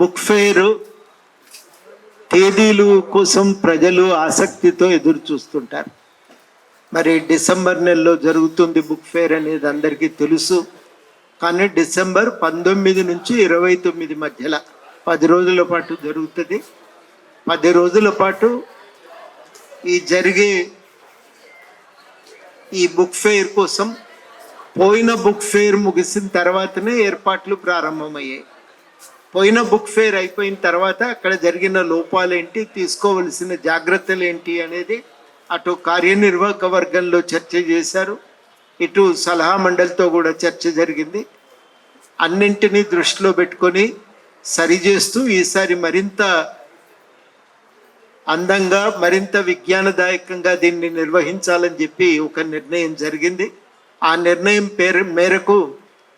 Book fair తేదీలు కోసం ప్రజలు ఆసక్తితో ఎదురు చూస్తుంటారు. మరి డిసెంబర్ నెలలో జరుగుతుంది బుక్ ఫెయిర్ అనేది అందరికీ తెలుసు. కానీ డిసెంబర్ 19 నుంచి 29 మధ్యలో 10 రోజుల పాటు జరుగుతుంది. 10 రోజుల పాటు ఈ జరిగే ఈ బుక్ ఫెయిర్ కోసం పోయిన బుక్ ఫెయిర్ ముగిసిన తర్వాతనే ఏర్పాట్లు ప్రారంభమయ్యాయి. పోయిన బుక్ ఫెయిర్ అయిపోయిన తర్వాత అక్కడ జరిగిన లోపాలేంటి, తీసుకోవలసిన జాగ్రత్తలు ఏంటి అనేది అటు కార్యనిర్వాహక వర్గంలో చర్చ చేశారు, ఇటు సలహా మండలితో కూడా చర్చ జరిగింది. అన్నింటినీ దృష్టిలో పెట్టుకొని సరిచేస్తూ ఈసారి మరింత అందంగా మరింత విజ్ఞానదాయకంగా దీన్ని నిర్వహించాలని చెప్పి ఒక నిర్ణయం జరిగింది. ఆ నిర్ణయం మేరకు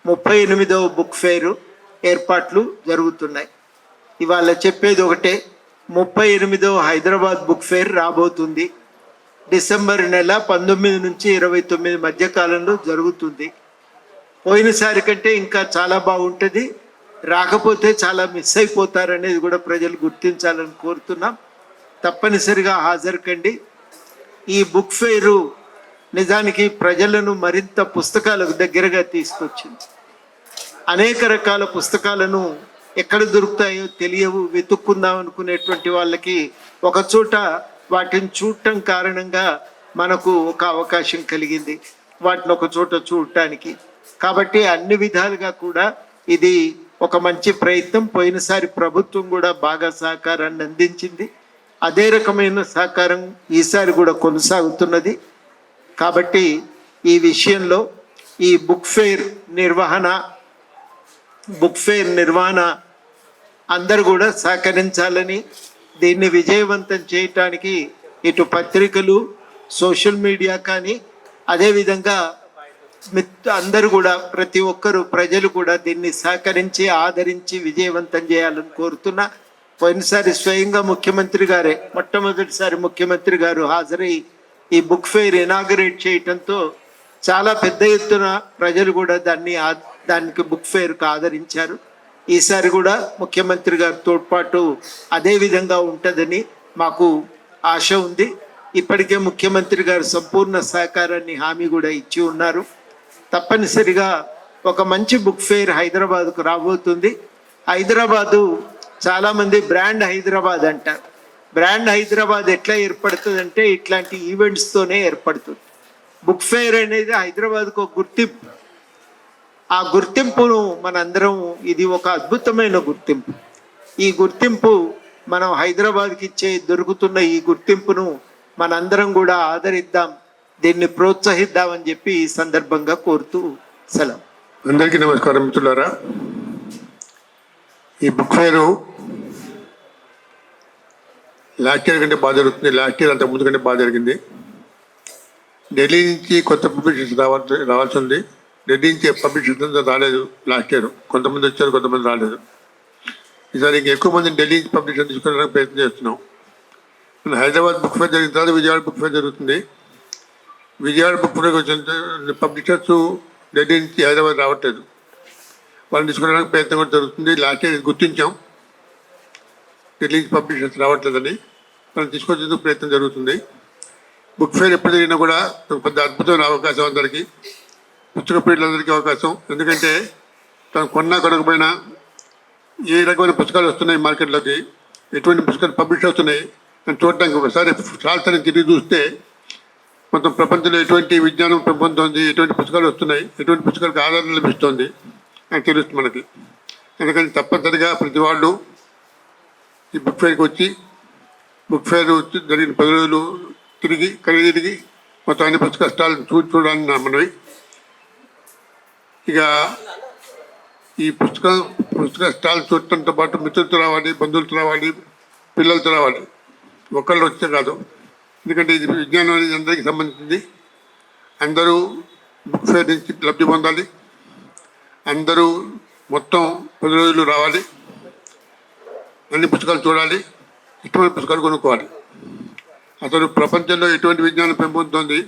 38వ బుక్ ఫెయిర్ ఏర్పాట్లు జరుగుతున్నాయి. ఇవాళ చెప్పేది ఒకటే, 38వ హైదరాబాద్ బుక్ ఫెయిర్ రాబోతుంది. డిసెంబర్ నెల 19 నుంచి 29 మధ్య కాలంలో జరుగుతుంది. పోయినసారి కంటే ఇంకా చాలా బాగుంటుంది. రాకపోతే చాలా మిస్ అయిపోతారనేది కూడా ప్రజలు గుర్తించాలని కోరుతున్నాం. తప్పనిసరిగా హాజరు కండి. ఈ బుక్ ఫెయిరు నిజానికి ప్రజలను మరింత పుస్తకాలకు దగ్గరగా తీసుకొచ్చింది. అనేక రకాల పుస్తకాలను ఎక్కడ దొరుకుతాయో తెలియవు, వెతుక్కుందాం అనుకునేటువంటి వాళ్ళకి ఒక చోట వాటిని చూడటం కారణంగా మనకు ఒక అవకాశం కలిగింది వాటిని ఒక చోట చూడటానికి. కాబట్టి అన్ని విధాలుగా కూడా ఇది ఒక మంచి ప్రయత్నం. పోయినసారి ప్రభుత్వం కూడా బాగా సహకారాన్ని అందించింది. అదే రకమైన సహకారం ఈసారి కూడా కొనసాగుతున్నది. కాబట్టి ఈ విషయంలో ఈ బుక్ ఫెయిర్ నిర్వహణ అందరూ కూడా సహకరించాలని, దీన్ని విజయవంతం చేయటానికి ఇటు పత్రికలు, సోషల్ మీడియా కానీ అదేవిధంగా అందరూ కూడా ప్రతి ఒక్కరు ప్రజలు కూడా దీన్ని సహకరించి ఆదరించి విజయవంతం చేయాలని కోరుతున్నా. పోయినసారి స్వయంగా ముఖ్యమంత్రి గారే, మొట్టమొదటిసారి ముఖ్యమంత్రి గారు హాజరై ఈ బుక్ ఫెయిర్ ఇనాగరేట్ చేయటంతో చాలా పెద్ద ఎత్తున ప్రజలు కూడా దానికి బుక్ ఫెయిర్కు ఆదరించారు. ఈసారి కూడా ముఖ్యమంత్రి గారి తోడ్పాటు అదే విధంగా ఉంటుందని మాకు ఆశ ఉంది. ఇప్పటికే ముఖ్యమంత్రి గారు సంపూర్ణ సహకారాన్ని హామీ కూడా ఇచ్చి ఉన్నారు. తప్పనిసరిగా ఒక మంచి బుక్ ఫెయిర్ హైదరాబాద్కు రాబోతుంది. హైదరాబాదు చాలామంది బ్రాండ్ హైదరాబాద్ అంటారు. బ్రాండ్ హైదరాబాద్ ఎట్లా ఏర్పడుతుంది అంటే ఇట్లాంటి ఈవెంట్స్తోనే ఏర్పడుతుంది. బుక్ ఫెయిర్ అనేది హైదరాబాద్కు ఒక గుర్తింపు. ఆ గుర్తింపును మనందరం, ఇది ఒక అద్భుతమైన గుర్తింపు. ఈ గుర్తింపు మనం హైదరాబాద్కి దొరుకుతున్న ఈ గుర్తింపును మనందరం కూడా ఆదరిద్దాం, దీన్ని ప్రోత్సహిద్దామని చెప్పి ఈ సందర్భంగా కోరుతూ సెలవు. అందరికీ నమస్కారం మిత్రులారా. ఈ బుక్ ఫెయిర్ లాస్ట్ ఇయర్ కంటే బాగా జరుగుతుంది. లాస్ట్ ఇయర్ అంత ముందు కంటే బాగా జరిగింది. ఢిల్లీ నుంచి కొత్త పబ్లిషర్స్ రావాల్సి ఉంది. ఢిల్లీ నుంచి పబ్లిషర్స్ రాలేదు లాస్ట్ ఇయర్. కొంతమంది వచ్చారు, కొంతమంది రాలేదు. ఈసారి ఇంకా ఎక్కువ మంది ఢిల్లీ నుంచి పబ్లిషర్ తీసుకురావడానికి ప్రయత్నం చేస్తున్నాం. హైదరాబాద్ బుక్ ఫెయిర్ జరిగిన తర్వాత విజయవాడ బుక్ ఫెయిర్ జరుగుతుంది. విజయవాడ బుక్ ఫెయిర్కి వచ్చిన పబ్లిషర్స్ ఢిల్లీ నుంచి హైదరాబాద్ రావట్లేదు. వాళ్ళని తీసుకురావడానికి ప్రయత్నం కూడా జరుగుతుంది. లాస్ట్ ఇయర్ గుర్తించాం, ఢిల్లీ నుంచి పబ్లిషర్స్ రావట్లేదని. మనం తీసుకొచ్చేందుకు ప్రయత్నం జరుగుతుంది. బుక్ ఫెయిర్ ఎప్పుడు జరిగినా కూడా ఒక పెద్ద అద్భుతమైన అవకాశం అందరికీ, పుస్తక ప్రియులందరికీ అవకాశం. ఎందుకంటే తను కొన్నా కొనకపోయినా ఏ రకమైన పుస్తకాలు వస్తున్నాయి మార్కెట్లోకి, ఎటువంటి పుస్తకాలు పబ్లిష్ అవుతున్నాయి అని చూడటానికి ఒకసారి సాల్తని తిరిగి చూస్తే మొత్తం ప్రపంచంలో ఎటువంటి విజ్ఞానం పెంపొందుతుంది, ఎటువంటి పుస్తకాలు వస్తున్నాయి, ఎటువంటి పుస్తకాలకు ఆదరణ లభిస్తుంది అని తెలుస్తుంది మనకి. ఎందుకంటే తప్పనిసరిగా ప్రతి వాళ్ళు ఈ బుక్ ఫెయిర్కి వచ్చి బుక్ ఫెయిర్ జరిగిన 10 రోజులు తిరిగి మొత్తం అన్ని పుస్తక స్టాల్ చూడాలని నా మనవి. ఇక ఈ పుస్తక స్టాల్ చూడటంతో పాటు మిత్రులతో రావాలి, బంధువులతో రావాలి, పిల్లలతో రావాలి, ఒక్కళ్ళు వచ్చే కాదు. ఎందుకంటే ఇది విజ్ఞానం అనేది అందరికీ సంబంధించింది. అందరూ బుక్ ఫెయిర్ నుంచి లబ్ధి పొందాలి. అందరూ మొత్తం 10 రోజులు రావాలి, అన్ని పుస్తకాలు చూడాలి, ఇటువంటి పుస్తకాలు కొనుక్కోవాలి. అసలు ప్రపంచంలో ఎటువంటి విజ్ఞానం పెంపొందుతుంది,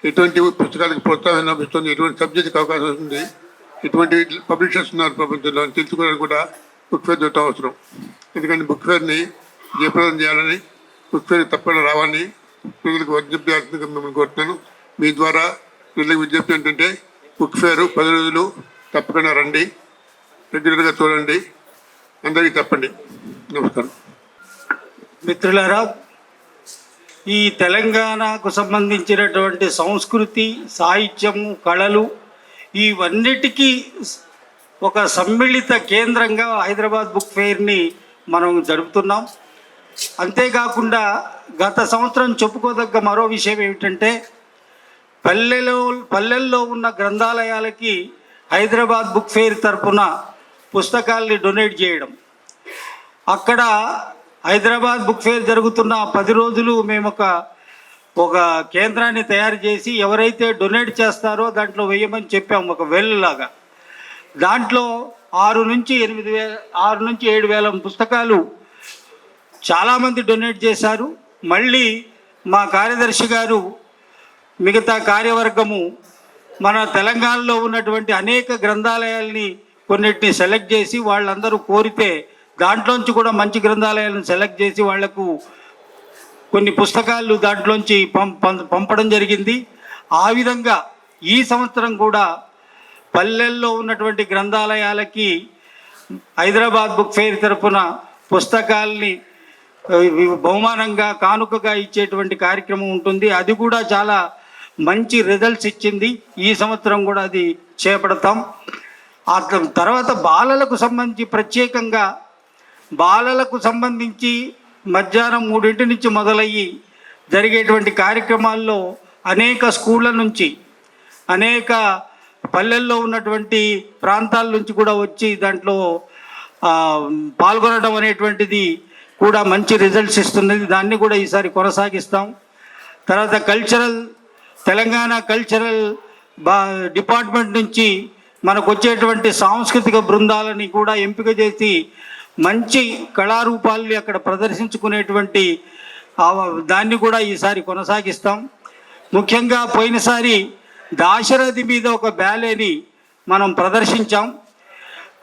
ఎటువంటి పుస్తకాలకు ప్రోత్సాహం లభిస్తుంది, ఎటువంటి సబ్జెక్ట్కి అవకాశం వస్తుంది, ఎటువంటి పబ్లిషర్స్ ఉన్నారు ప్రపంచంలో అని తెలుసుకోవడానికి కూడా బుక్ ఫేర్ చూడటం అవసరం. ఎందుకంటే బుక్ ఫేర్ని జయప్రదం చేయాలని, బుక్ ఫేర్ తప్పకుండా రావాలని ప్రజలకు విజ్ఞప్తి చేయాల్సిందిగా మిమ్మల్ని కోరుతున్నాను. మీ ద్వారా ప్రజలకు విజ్ఞప్తి ఏంటంటే బుక్ ఫేరు 10 రోజులు తప్పకుండా రండి, రెగ్యులర్గా చూడండి, అందరికీ చెప్పండి. నమస్కారం. మిత్రులారా, ఈ తెలంగాణకు సంబంధించినటువంటి సంస్కృతి, సాహిత్యము, కళలు ఇవన్నిటికీ ఒక సమ్మిళిత కేంద్రంగా హైదరాబాద్ బుక్ ఫెయిర్ని మనం జరుపుతున్నాం. అంతేకాకుండా గత సంవత్సరం చెప్పుకోదగ్గ మరో విషయం ఏమిటంటే పల్లెల్లో ఉన్న గ్రంథాలయాలకి హైదరాబాద్ బుక్ ఫెయిర్ తరపున పుస్తకాల్ని డొనేట్ చేయడం. అక్కడ హైదరాబాద్ బుక్ ఫెయిర్ జరుగుతున్న 10 రోజులు మేము ఒక కేంద్రాన్ని తయారు చేసి ఎవరైతే డొనేట్ చేస్తారో దాంట్లో వేయమని చెప్పాము, ఒక వెల్ లాగా. దాంట్లో 6 నుంచి 7,000 పుస్తకాలు చాలామంది డొనేట్ చేశారు. మళ్ళీ మా కార్యదర్శి గారు, మిగతా కార్యవర్గము మన తెలంగాణలో ఉన్నటువంటి అనేక గ్రంథాలయాల్ని కొన్నిటిని సెలెక్ట్ చేసి, వాళ్ళందరూ కోరితే దాంట్లోంచి కూడా మంచి గ్రంథాలయాలను సెలెక్ట్ చేసి వాళ్లకు కొన్ని పుస్తకాలు దాంట్లోంచి పంపడం జరిగింది. ఆ విధంగా ఈ సంవత్సరం కూడా పల్లెల్లో ఉన్నటువంటి గ్రంథాలయాలకి హైదరాబాద్ బుక్ ఫెయిర్ తరపున పుస్తకాల్ని బహుమానంగా, కానుకగా ఇచ్చేటువంటి కార్యక్రమం ఉంటుంది. అది కూడా చాలా మంచి రిజల్ట్స్ ఇచ్చింది. ఈ సంవత్సరం కూడా అది చేపడతాం. ఆ తర్వాత బాలలకు సంబంధించి మధ్యాహ్నం 3 నుంచి మొదలయ్యి జరిగేటువంటి కార్యక్రమాల్లో అనేక స్కూళ్ళ నుంచి, అనేక పల్లెల్లో ఉన్నటువంటి ప్రాంతాల నుంచి కూడా వచ్చి దాంట్లో పాల్గొనడం అనేటువంటిది కూడా మంచి రిజల్ట్స్ ఇస్తున్నది. దాన్ని కూడా ఈసారి కొనసాగిస్తాం. తర్వాత తెలంగాణ కల్చరల్ డిపార్ట్మెంట్ నుంచి మనకు వచ్చేటువంటి సాంస్కృతిక బృందాలని కూడా ఎంపిక చేసి మంచి కళారూపాల్ని అక్కడ ప్రదర్శించుకునేటువంటి దాన్ని కూడా ఈసారి కొనసాగిస్తాం. ముఖ్యంగా పోయినసారి దాశరథి మీద ఒక బ్యాలేని మనం ప్రదర్శించాం.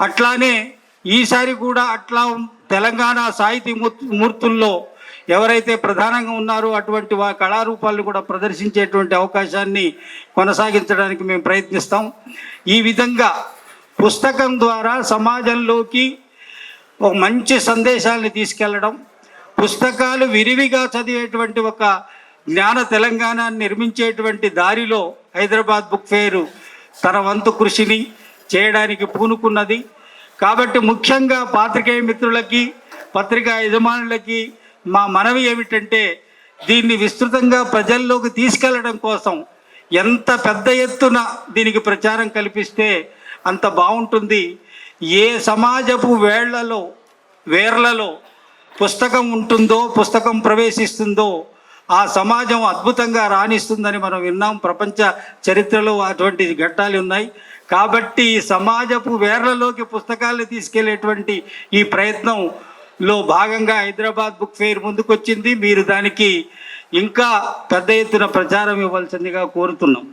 అట్లానే ఈసారి కూడా అట్లా తెలంగాణ సాహితీ మూర్తుల్లో ఎవరైతే ప్రధానంగా ఉన్నారో అటువంటి కళారూపాలను కూడా ప్రదర్శించేటువంటి అవకాశాన్ని కొనసాగించడానికి మేము ప్రయత్నిస్తాం. ఈ విధంగా పుస్తకం ద్వారా సమాజంలోకి ఒక మంచి సందేశాలను తీసుకెళ్ళడం, పుస్తకాలు విరివిగా చదివేటువంటి ఒక జ్ఞాన తెలంగాణని నిర్మించేటువంటి దారిలో హైదరాబాద్ బుక్ ఫెయిర్ తన వంతు కృషిని చేయడానికి పూనుకున్నది. కాబట్టి ముఖ్యంగా పాత్రికేయ మిత్రులకి, పత్రికా యజమానులకి మా మనవి ఏమిటంటే దీన్ని విస్తృతంగా ప్రజల్లోకి తీసుకెళ్లడం కోసం ఎంత పెద్ద ఎత్తున దీనికి ప్రచారం కల్పిస్తే అంత బాగుంటుంది. ఏ సమాజపు వేర్లలో పుస్తకం ఉంటుందో, పుస్తకం ప్రవేశిస్తుందో ఆ సమాజం అద్భుతంగా రాణిస్తుందని మనం విన్నాం. ప్రపంచ చరిత్రలో అటువంటి ఘట్టాలు ఉన్నాయి. కాబట్టి సమాజపు వేర్లలోకి పుస్తకాలను తీసుకెళ్లేటువంటి ఈ ప్రయత్నంలో భాగంగా హైదరాబాద్ బుక్ ఫెయిర్ ముందుకొచ్చింది. మీరు దానికి ఇంకా పెద్ద ఎత్తున ప్రచారం ఇవ్వాల్సిందిగా కోరుతున్నాం.